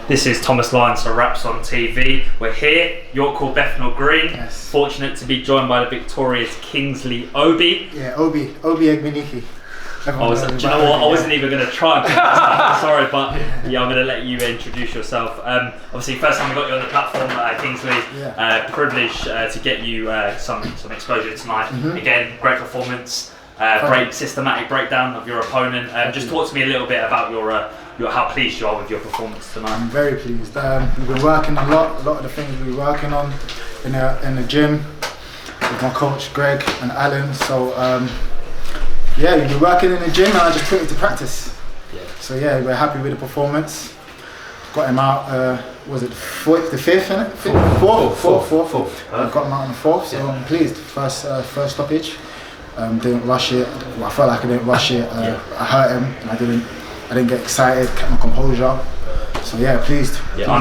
This is Thomas Lyons for Raps on TV. We're here, York Hall, Bethnal Green. Yes. Fortunate to be joined by the victorious Kingsley Obi. Yeah, Obi Egbunike. Do you know what? I wasn't even going to try. Sorry, but yeah, I'm going to let you introduce yourself. Obviously, first time we got you on the platform, Kingsley. Privileged to get you some exposure tonight. Again, great performance. Systematic breakdown of your opponent. Just talk to me a little bit about your how pleased you are with your performance tonight. I'm very pleased. We've been working a lot of the things we've been working on in the gym with my coach Greg and Alan. So yeah, we've been working in the gym and I just put it to practice. Yeah. So yeah, we're happy with the performance. Got him out, was it the fifth, innit? Fourth. Got him out on the fourth, so I'm pleased. First stoppage. Didn't rush it. Well, I felt like I didn't rush it. I hurt him and I didn't get excited, kept my composure. So yeah, pleased. Yeah,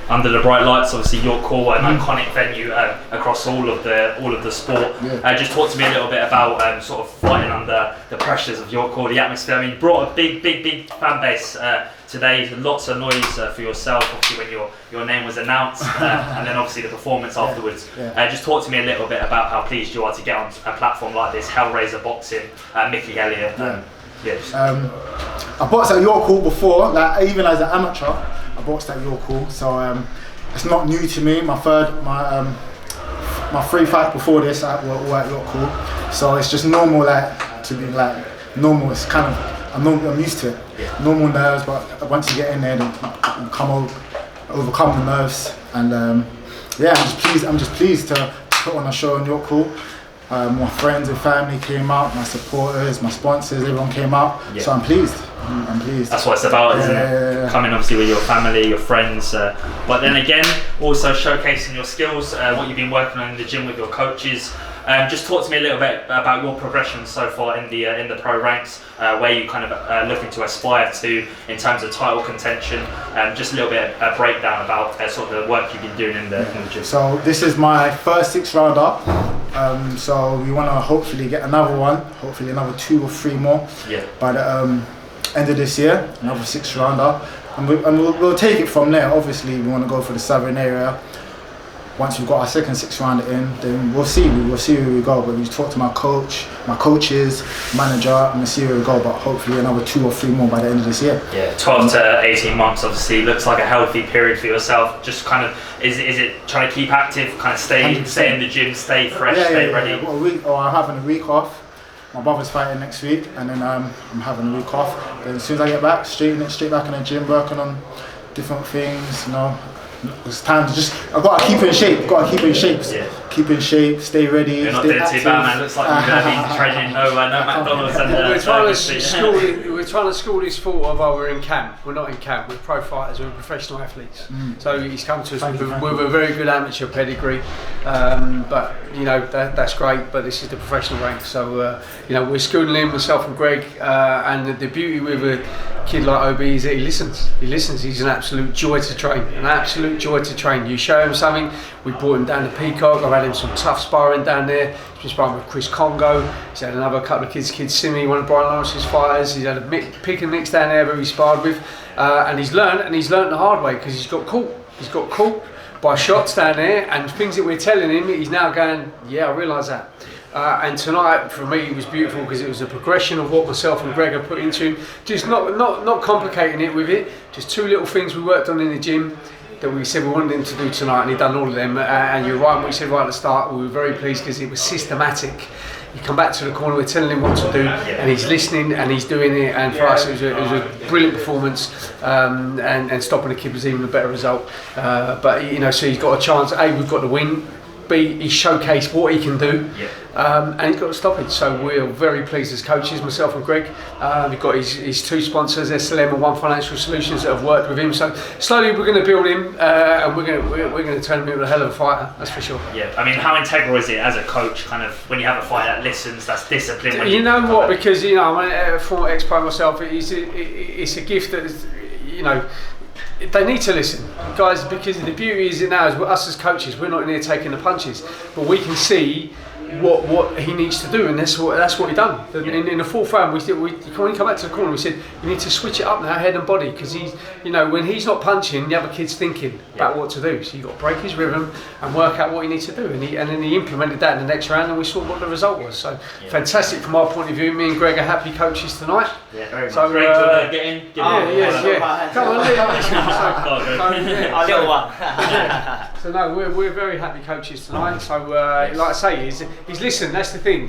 under the bright lights, obviously York Hall, an iconic venue across all of the sport. Yeah. Just talk to me a little bit about sort of fighting under the pressures of York Hall, the atmosphere. I mean, you brought a big fan base today. Lots of noise for yourself, obviously when your name was announced, and then obviously the performance afterwards. Yeah. Just talk to me a little bit about how pleased you are to get on a platform like this, Hellraiser Boxing, Mickey Elliott. I boxed at York Hall before, like even as an amateur, I boxed at York Hall, so it's not new to me. My three fights before this were at York Hall, so it's just normal, like to be like normal. It's kind of I'm used to it. Yeah. Normal nerves, but once you get in there, then you overcome the nerves, and yeah, I'm just pleased to put on a show in York Hall. My friends and family came out, my supporters, my sponsors, everyone came out. Yeah. So I'm pleased. I'm pleased. That's what it's about, isn't it? Coming obviously with your family, your friends, but then again, also showcasing your skills, what you've been working on in the gym with your coaches. Just talk to me a little bit about your progression so far in the pro ranks, where you kind of looking to aspire to in terms of title contention. Just a little bit of a breakdown about sort of the work you've been doing in the gym. So this is my first 6 rounder. So we want to hopefully get another one, hopefully another 2 or 3 more. Yeah. By the end of this year, another 6 rounder, and we'll take it from there. Obviously, we want to go for the southern area. Once we've got our second 6 rounder in, then we'll see where we go. But we talk to my coaches, manager, and we'll see where we go. But hopefully another 2 or 3 more by the end of this year. Yeah, 12 to 18 months obviously looks like a healthy period for yourself. Just kind of, is it trying to keep active, kind of stay in the gym, stay fresh, stay ready? Yeah. I'm having a week off. My brother's fighting next week, and then I'm having a week off. Then as soon as I get back, straight back in the gym, working on different things. You know, it's time to I've got to keep in shape. Yeah. Keep in shape, stay ready. You're not doing too bad, man. Looks like you're going to be training no McDonald's. We're trying to school this thought of, we're in camp. We're not in camp. We're pro fighters. We're professional athletes. So he's come to us with a very good amateur pedigree. But you know that's great. But this is the professional rank. So you know we're schooling him, myself and Greg. And the beauty with a kid like Obi is that he listens. He's an absolute joy to train. You show him something. We brought him down to Peacock. I've had him some tough sparring down there. He's been sparring with Chris Kongo. He's had another couple of kids, Simi, one of Brian Lawrence's fighters. He's had a pick and mix down there where he sparred with, and he's learned the hard way because he's got caught by shots down there and things that we're telling him. He's now going, yeah, I realise that. And tonight for me it was beautiful because it was a progression of what myself and Greg have put into him. Just not complicating it with it. Just 2 little things we worked on in the gym that we said we wanted him to do tonight, and he done all of them. And you're right, what we said right at the start, we were very pleased because it was systematic. You come back to the corner, we're telling him what to do, and he's listening and he's doing it. And for us, it was a brilliant performance. And stopping the kid was even a better result. But you know, so he's got a chance. A, we've got the win. B, he showcased what he can do. And he's got a stoppage, so we're very pleased as coaches, myself and Greg. We've got his 2 sponsors, SLM and One Financial Solutions, that have worked with him. So slowly we're going to build him, and we're going to turn him into a hell of a fighter. That's for sure. Yeah, I mean, how integral is it as a coach, kind of when you have a fighter that listens, that's discipline? You know what? Because you know, I'm a former ex-pro myself. It's a gift that you know. They need to listen, guys, because the beauty is now is us as coaches, we're not in here taking the punches, but we can see what he needs to do, and that's what he done. In the fourth round, when he come back to the corner, we said you need to switch it up now, head and body, because he's, when he's not punching, the other kid's thinking about what to do. So you got to break his rhythm and work out what he needs to do, and then he implemented that in the next round, and we saw what the result was. So fantastic from our point of view. Me and Greg are happy coaches tonight. Yeah, very much. So Greg, do you want to get in? Come on, So no, we're very happy coaches tonight. So like I say, he's listened. That's the thing.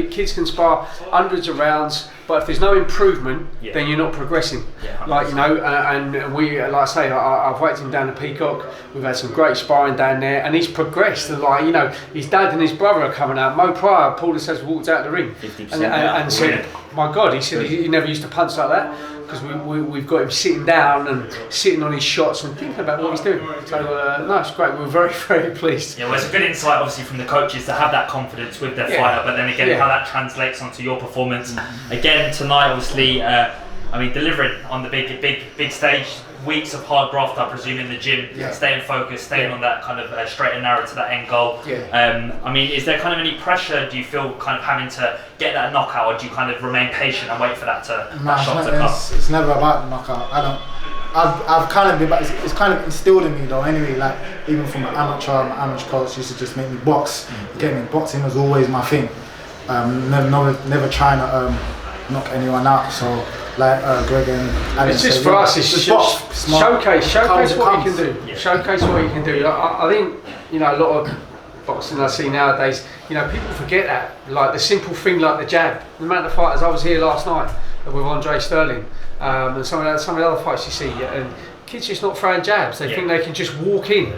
Kids can spar hundreds of rounds, but if there's no improvement, then you're not progressing. And we, like I say, I've worked him down to Peacock. We've had some great sparring down there, and he's progressed. His dad and his brother are coming out. Mo Pryor, Paulus has walked out the ring and said, "My God," he said he never used to punch like that. Because we've got him sitting down and sitting on his shots and thinking about what he's doing. So no, it's great. We're very, very pleased. Yeah, well, it's a good insight, obviously, from the coaches to have that confidence with their fighter, but then again, how that translates onto your performance. Again, tonight, obviously, delivering on the big stage. Weeks of hard graft, I presume, in the gym, staying focused, staying on that kind of straight and narrow to that end goal. Is there kind of any pressure, do you feel, kind of having to get that knockout, or do you kind of remain patient and wait for that shot to come? It's never about the knockout. I've kind of been, but it's kind of instilled in me though. Anyway, like even from an amateur, my amateur coach used to just make me box. Again, boxing was always my thing. Never trying to knock anyone out. So. Like Greg and Alex, it's just for us. It's just showcase what you can do. Showcase what you can do. I think a lot of boxing I see nowadays. People forget that. Like the simple thing, like the jab. The amount of fighters I was here last night with Andre Sterling, and some of the other fights you see, and kids just not throwing jabs. They think they can just walk in.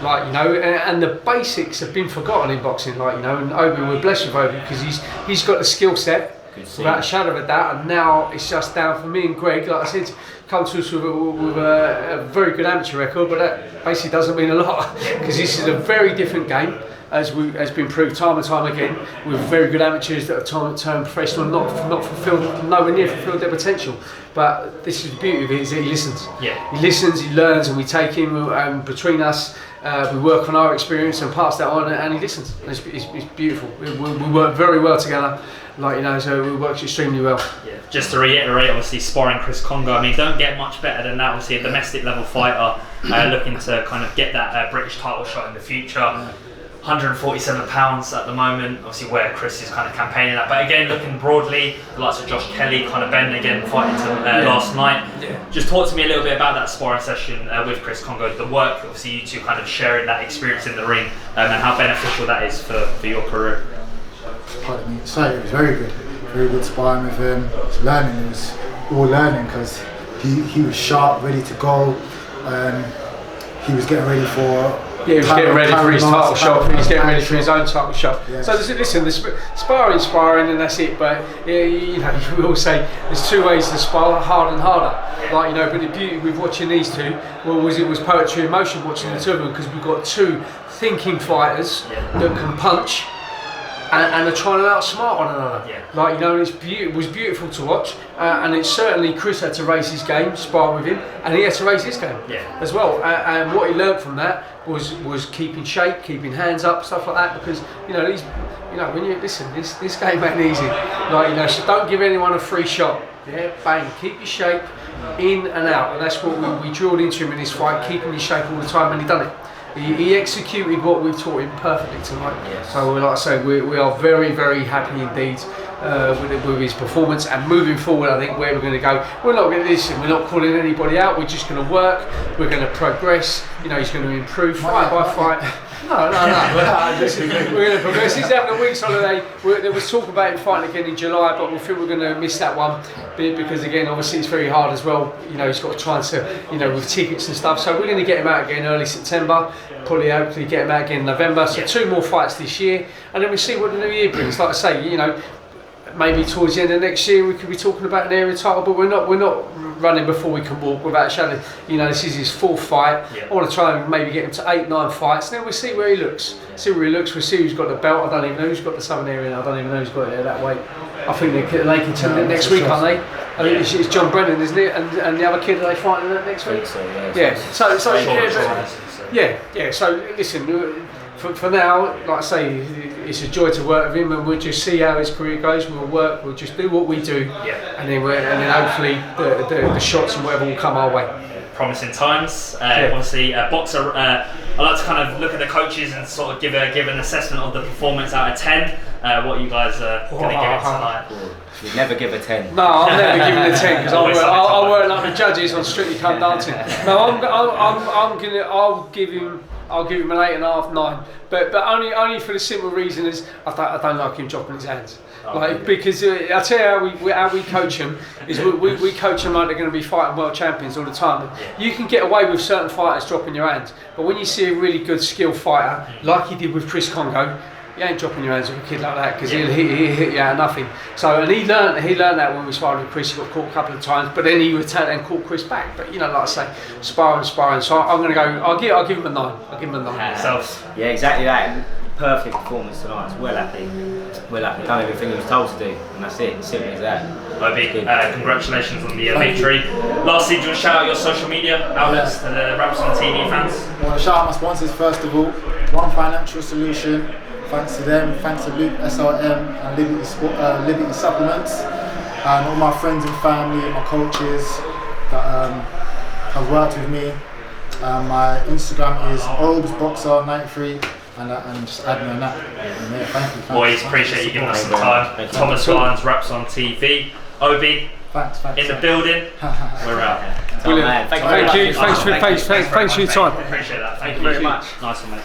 And the basics have been forgotten in boxing. And Obi, we're blessed with Obi because he's got the skill set. Without a shadow of a doubt, and now it's just down for me and Greg, like I said, come to us with a very good amateur record, but that basically doesn't mean a lot because this is a very different game, as been proved time and time again, with very good amateurs that have turned professional, not fulfilled, nowhere near fulfilled their potential. But this is the beauty of it, is that he listens. He listens, he learns, and we take him, and between us, we work on our experience and pass that on, and he listens. It's beautiful. We work very well together. So it works extremely well. Yeah. Just to reiterate, obviously sparring Chris Kongo. Don't get much better than that. Obviously a domestic level fighter looking to kind of get that British title shot in the future. 147 pounds at the moment, obviously where Chris is kind of campaigning that. But again, looking broadly, the likes of Josh Kelly, kind of Ben again fighting last night. Just talk to me a little bit about that sparring session with Chris Kongo, the work, obviously you two kind of sharing that experience in the ring, and how beneficial that is for your career. Pardon me. So it was very good sparring with him. It was all learning because he was sharp, ready to go. He was getting ready for. He was getting ready for his title shot. He's getting ready for his own title shot. Yes. So listen, sparring, and that's it. But we all say there's two ways to spar: hard and harder. But the beauty with watching these two was poetry in motion. Watching the two of them, because we've got two thinking fighters that can punch. And they're trying to outsmart one another. It was beautiful to watch. And it's certainly Chris had to raise his game, spar with him, and he had to raise his game as well. And what he learned from that was keeping shape, keeping hands up, stuff like that. Because when you listen, this game ain't easy. So don't give anyone a free shot. Bang, keep your shape in and out, and that's what we drilled into him in this fight, keeping his shape all the time, and he done it. He executed what we've taught him perfectly tonight. So, like I say, we are very, very happy indeed with his performance. And moving forward, I think where we're going to go, we're not going to listen. We're not calling anybody out. We're just going to work. We're going to progress. He's going to improve fight by fight. No. Listen, we're going to progress. He's having a week's holiday. There was talk about him fighting again in July, but we feel we're going to miss that one because, again, obviously it's very hard as well. He's got to try and with tickets and stuff. So we're going to get him out again early September. Probably hopefully get him out again in November. So 2 more fights this year, and then we see what the new year brings. Like I say, maybe towards the end of next year we could be talking about an area title, but we're not running before we can walk without a shadow. This is his 4th fight. I want to try and maybe get him to 8-9 fights, and then we'll see where he looks. We'll see who's got the belt. I don't even know who's got the Southern area. I don't even know who's got it that weight. I think they contend it next week, aren't they? I think it's John Brennan, isn't it? And the other kid, are they fighting next week? So So listen, for now, like I say, it's a joy to work with him, and we'll just see how his career goes. We'll work, we'll just do what we do, and then hopefully the shots and whatever will come our way. Promising times. Obviously, boxer. I like to kind of look at the coaches and sort of give an assessment of the performance out of 10. What you guys are going to give it tonight? You never give a 10. No, I'm never giving a 10 because I work like the judges on Strictly Come Dancing. No, I'll give him an 8.5, 9. But only for the simple reason is I don't like him dropping his hands. Because I tell you how we coach them is we coach them like they're going to be fighting world champions all the time. You can get away with certain fighters dropping your hands, but when you see a really good skilled fighter like he did with Chris Kongo, you ain't dropping your hands with a kid like that because he'll hit you out of nothing. So and he learned that when we sparred with Chris. He got caught a couple of times, but then he returned and caught Chris back. But like I say, sparring. So I'm going to go. I'll give him a 9. I'll give him a 9. Yeah, exactly that. Perfect performance tonight. Well happy. Done everything he was told to do, and that's it. Simple as that. Obi, congratulations on the victory. Lastly, do you want to shout out your social media outlets to the Raps on TV fans? I want to shout out my sponsors first of all. One Financial Solution. Thanks to them. Thanks to Luke SRM and Liberty Supplements, and all my friends and family, my coaches that have worked with me. My Instagram is obsboxer93. And just add me on that. Thank you. Boys, appreciate you giving us some time. Thomas Barnes, Raps on TV. Obi, thanks. In the building. We're out. Brilliant. Thank you. Thanks for your time. Appreciate that. Thank you very much. Nice one, mate.